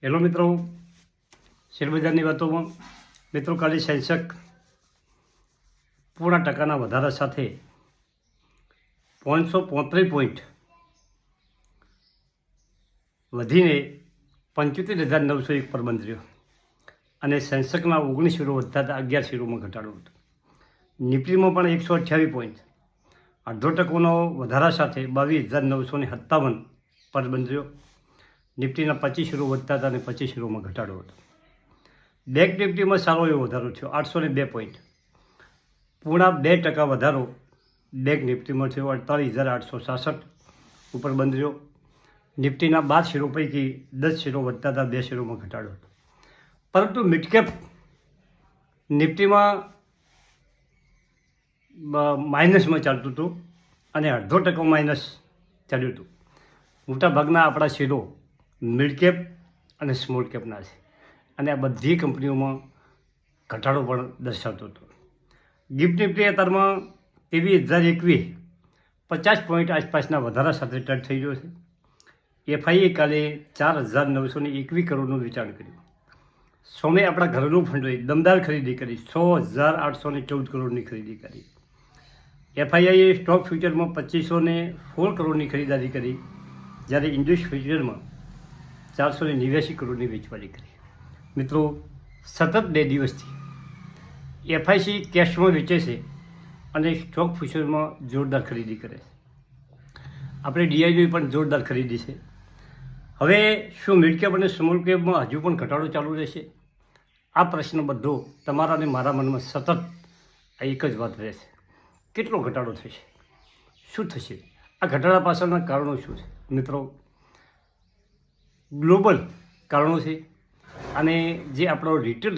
Hello મિત્રો, શેરબજારની વાતોમાં મિત્રો કાલે સેન્સેક્સ પૂર્ણ ટકાના વધારા સાથે 535 પોઈન્ટ વધીને 75,901 પર બંધ રહ્યો અને સેન્સેક્સના 19 શેરો વધતા 11 શેરોમાં ઘટાડો હતો. નિફ્ટીમાં પણ 128 પોઈન્ટ 0.5% વધારા સાથે 22,957 પર બંધ રહ્યો. નિફ્ટીના 25 શેરો વધતા હતા અને 25 શેરોમાં ઘટાડો હતો. બેંક નિફ્ટીમાં સારો એવો વધારો થયો, 802 પોઈન્ટ 0.5% વધારો બેંક નિફ્ટીમાં થયો, 48,866 ઉપર બંધ રહ્યો. નિફ્ટીના 12 શેરો પૈકી 10 શેરો વધતા હતા, 2 શેરોમાં ઘટાડો હતો. પરંતુ મિડકેપ નિફ્ટીમાં માઇનસમાં ચાલતું હતું અને 0.5% માઇનસ ચાલ્યું હતું. મોટાભાગના આપણા શેરો મિડકેપ અને સ્મોલ કેપના છે અને આ બધી કંપનીઓમાં ઘટાડો પણ દર્શાવતો હતો. ગિફ્ટ નિફ્ટી અત્યારમાં 23,021 50 પોઈન્ટ આસપાસના વધારા સાથે ટચ થઈ ગયો છે. એફઆઈએ કાલે 4,921 કરોડનું વેચાણ કર્યું. સોમે આપણા ઘરનું ફંડ હોય દમદાર ખરીદી કરી, 6,814 કરોડની ખરીદી કરી. એફઆઈએ સ્ટોક ફ્યુચરમાં 2,516 કરોડની ખરીદારી કરી, જ્યારે ઇન્ડેક્સ ફ્યુચરમાં 489 કરોડની વેચવાલી કરી. મિત્રો, સતત 2 દિવસથી એફઆઈસી કેશમાં વેચે છે અને સ્ટોક ફ્યુચરમાં જોરદાર ખરીદી કરે છે. આપણે ડીઆઈની પણ જોરદાર ખરીદી છે. હવે શું મિડકેપ અને સ્મોલ કેપમાં હજુ પણ ઘટાડો ચાલુ રહેશે? આ પ્રશ્ન બધો તમારા અને મારા મનમાં સતત આ એક જ વાત રહેશે, કેટલો ઘટાડો થશે, શું થશે, આ ઘટાડા પાછળના કારણો શું છે? મિત્રો, ગ્લોબલ કારણો છે અને જે આપણો રિટેલ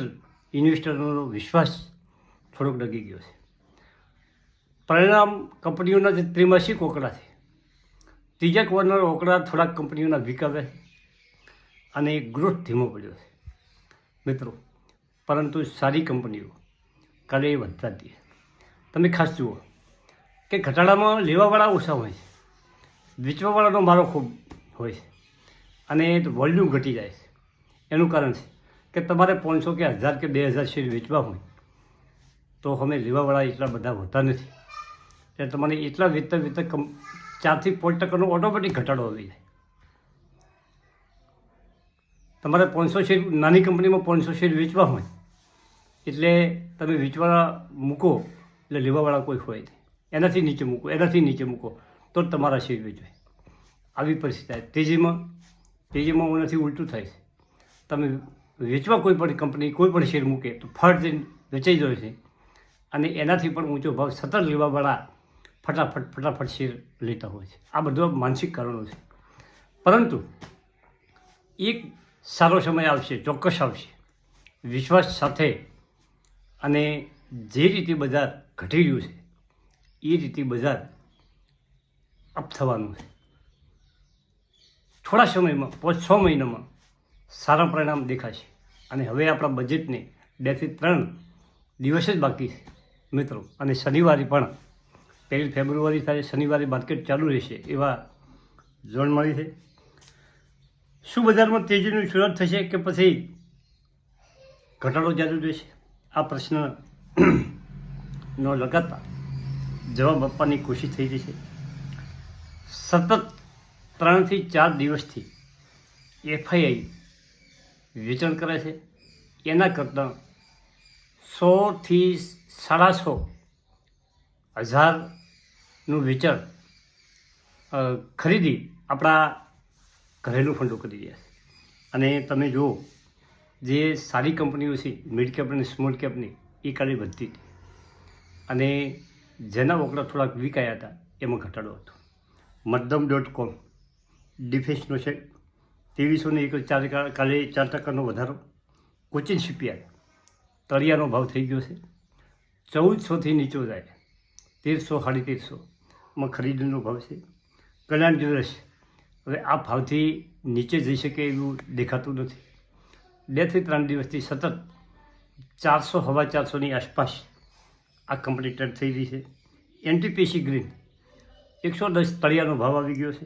ઇન્વેસ્ટરનો વિશ્વાસ થોડોક ડગી ગયો છે. પરિણામ કંપનીઓના જે ત્રિમાસિક આંકડા છે, ત્રીજા ક્વાર્ટરના આંકડા થોડાક કંપનીઓના વીક આવ્યા છે અને ગ્રોથ ધીમો પડ્યો છે મિત્રો. પરંતુ સારી કંપનીઓ કાલે વધતા હતી. તમે ખાસ જુઓ કે ઘટાડામાં લેવાવાળા ઓછા હોય છે, વેચવાવાળાનો મારો ખૂબ હોય છે અને વોલ્યુમ ઘટી જાય છે. એનું કારણ છે કે તમારે 500 કે 1000 કે 2000 શેર વેચવા હોય તો અમે લેવાવાળા એટલા બધા હોતા નથી. એટલે તમારે એટલા વેચતા 4 થી 5% ઓટોમેટિક ઘટાડો આવી જાય. તમારે 500 શેર, નાની કંપનીમાં 500 શેર વેચવા હોય એટલે તમે વેચવાળા મૂકો એટલે લેવાવાળા કોઈ હોય નહીં. એનાથી નીચે મૂકો, એનાથી નીચે મૂકો તો જ તમારા શેર વેચવાય. આવી પરિસ્થિતિ થાય. તેજીમાં એનાથી ઉલટું થાય છે. તમે વેચવા કોઈ પણ કંપની કોઈ પણ શેર મૂકે તો ફટ જઈને વેચાઈ જાય છે અને એનાથી પણ ઊંચો ભાવ સતત લેવાવાળા ફટાફટ શેર લેતા હોય છે. આ બધા માનસિક કારણો છે. પરંતુ એક સારો સમય આવશે, ચોક્કસ આવશે, વિશ્વાસ સાથે. અને જે રીતે બજાર ઘટી રહ્યું છે એ રીતે બજાર અપ થવાનું છે. થોડા સમયમાં 5-6 મહિનામાં સારા પરિણામ દેખાશે. અને હવે આપણા બજેટને 2 થી 3 દિવસ જ બાકી છે મિત્રો. અને શનિવારે પણ 1 ફેબ્રુઆરી થાય, શનિવારે માર્કેટ ચાલુ રહેશે એવા જોણ મળી છે. શું બજારમાં તેજીની શરૂઆત થશે કે પછી ઘટાડો ચાલુ રહેશે? આ પ્રશ્નનો લગાતાર જવાબ આપવાની કોશિશ થઈ રહી છે. સતત 3 થી 4 દિવસથી એફઆઈઆઈ વેચાણ કરે છે. એના કરતાં 100 થી 150,000 હજારનું વેચાણ ખરીદી આપણા ઘરેલું ફંડો કરી રહ્યા છે. અને તમે જુઓ, જે સારી કંપનીઓ છે મિડ કેપ અને સ્મોલ કેપની, એ કાલે વધતી હતી અને જેના આંકડા થોડાક વીક આવ્યા હતા એમાં ઘટાડો હતો. મધ્યમ.com ડિફેન્સનો છે 2301 કાલે 4% વધારો. કોચિન શિપયાર્ડ તળિયાનો ભાવ થઈ ગયો છે 1400થી નીચો જાય 1300-1350માં ખરીદીનો ભાવ છે. કલ્યાણ જ્વેલર્સ હવે આ ભાવથી નીચે જઈ શકે એવું દેખાતું નથી. 2 થી 3 દિવસથી સતત 400-450ની આસપાસ આ કંપની ટ્રેડ થઈ રહી છે. એનટીપીસી ગ્રીન 110 તળિયાનો ભાવ આવી ગયો છે.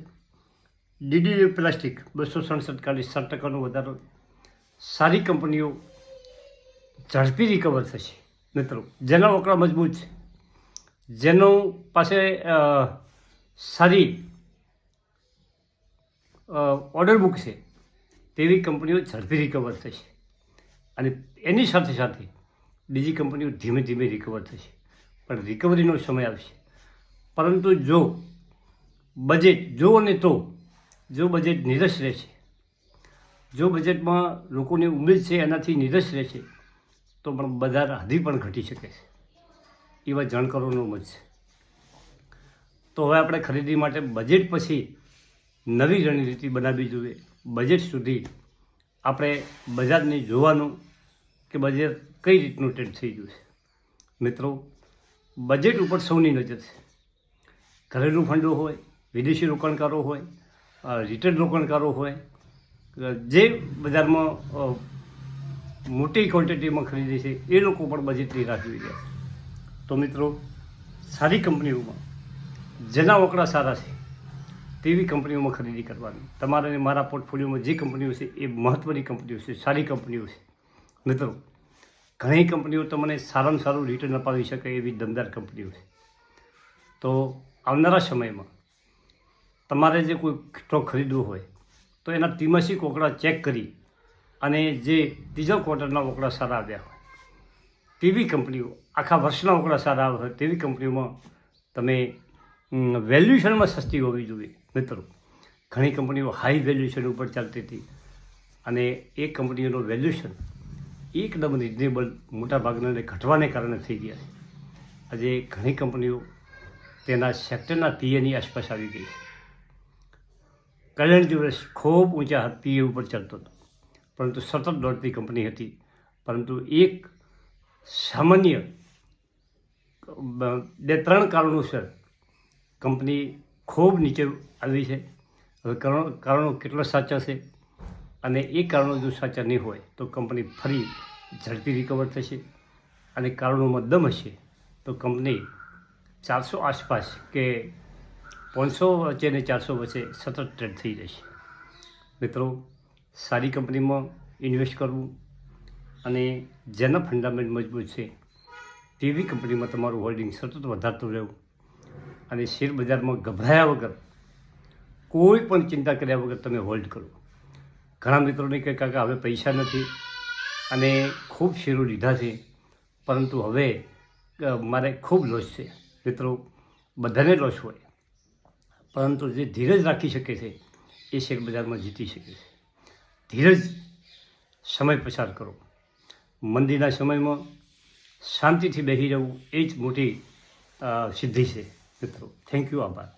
ડીડીયુ પ્લાસ્ટિક 267 કાલે 7% વધારો. સારી કંપનીઓ ઝડપી રિકવર થશે. મિત્રો, જેના રોકડા મજબૂત છે, જેનો પાસે સારી ઓર્ડર બુક છે, તેવી કંપનીઓ ઝડપી રિકવર થશે. અને એની સાથે સાથે બીજી કંપનીઓ ધીમે ધીમે રિકવર થશે, પણ રિકવરીનો સમય આવશે. પરંતુ જો બજેટ જો અને તો જો બજેટ નીરસ રહેશે, જો બજેટમાં લોકોની ઉમેદ છે એનાથી નીરસ રહેશે, તો પણ બજાર હજી પણ ઘટી શકે છે, એવા જાણકારોનો મત છે. તો હવે આપણે ખરીદી માટે બજેટ પછી નવી રણનીતિ બનાવવી જોઈએ. બજેટ સુધી આપણે બજારને જોવાનું કે બજેટ કઈ રીતનું ટ્રેડ થઈ ગયું છે. મિત્રો, બજેટ ઉપર સૌની નજર છે. ઘરેલું ફંડો હોય, વિદેશી રોકાણકારો હોય, રિટેલ રોકાણકારો હોય, જે બજારમાં મોટી ક્વોન્ટિટીમાં ખરીદે છે, એ લોકો પણ બજેટની રાહ જોઈ રહ્યા છે. તો મિત્રો, સારી કંપનીઓમાં જેના રોકડા સારા છે તેવી કંપનીઓમાં ખરીદી કરવાની. તમારે અને મારા પોર્ટફોલિયોમાં જે કંપનીઓ છે એ મહત્ત્વની કંપનીઓ છે, સારી કંપનીઓ છે. મિત્રો, ઘણી કંપનીઓ તમને સારામાં સારું રિટર્ન અપાવી શકે એવી દમદાર કંપનીઓ છે. તો આવનારા સમયમાં તમારે જે કોઈ સ્ટોક ખરીદવો હોય તો એના ત્રિમાસિક રોકડા ચેક કરી અને જે ત્રીજા ક્વાર્ટરના રોકડા સારા આવ્યા હોય તેવી કંપનીઓ, આખા વર્ષના રોકડા સારા આવ્યા હોય તેવી કંપનીઓમાં તમે વેલ્યુએશનમાં સસ્તી હોવી જોઈએ. મિત્રો, ઘણી કંપનીઓ હાઈ વેલ્યુએશન ઉપર ચાલતી હતી અને એ કંપનીઓનું વેલ્યુએશન એકદમ રિઝનેબલ મોટાભાગના ઘટવાને કારણે થઈ ગયા છે. આજે ઘણી કંપનીઓ તેના સેક્ટરના પીએની આસપાસ આવી ગઈ છે. કલ્યાણ દિવસ ખૂબ ઊંચા પીએ ઉપર ચાલતો હતો, પરંતુ સતત દોડતી કંપની હતી. પરંતુ એક સામાન્ય 2-3 કારણોસર કંપની ખૂબ નીચે આવી છે. હવે કારણો કેટલા સાચા છે અને એ કારણો જો સાચા નહીં હોય તો કંપની ફરી ઝડપી રિકવર થશે. અને કારણોમાં દમ હશે તો કંપની 400 આસપાસ કે 500 વચ્ચે અને 400 વચ્ચે સતત ટ્રેડ થઈ જશે. મિત્રો, સારી કંપનીમાં ઇન્વેસ્ટ કરવું અને જેના ફંડામેન્ટ મજબૂત છે તેવી કંપનીમાં તમારું હોલ્ડિંગ સતત વધારતું રહેવું અને શેર બજારમાં ગભરાયા વગર, કોઈ પણ ચિંતા કર્યા વગર તમે હોલ્ડ કરો. ઘણા મિત્રોને કહે કે હવે પૈસા નથી અને ખૂબ શેરો લીધા છે, પરંતુ હવે મારે ખૂબ લોસ છે. મિત્રો, બધાને લોસ હોય, પરંતુ જે ધીરજ રાખી શકે છે એ શેર બજારમાં જીતી શકે છે. ધીરજ, સમય પસાર કરો. મંદીના સમયમાં શાંતિથી બેસી રહેવું એ જ મોટી સિદ્ધિ છે. મિત્રો, થેન્ક યુ, આભાર.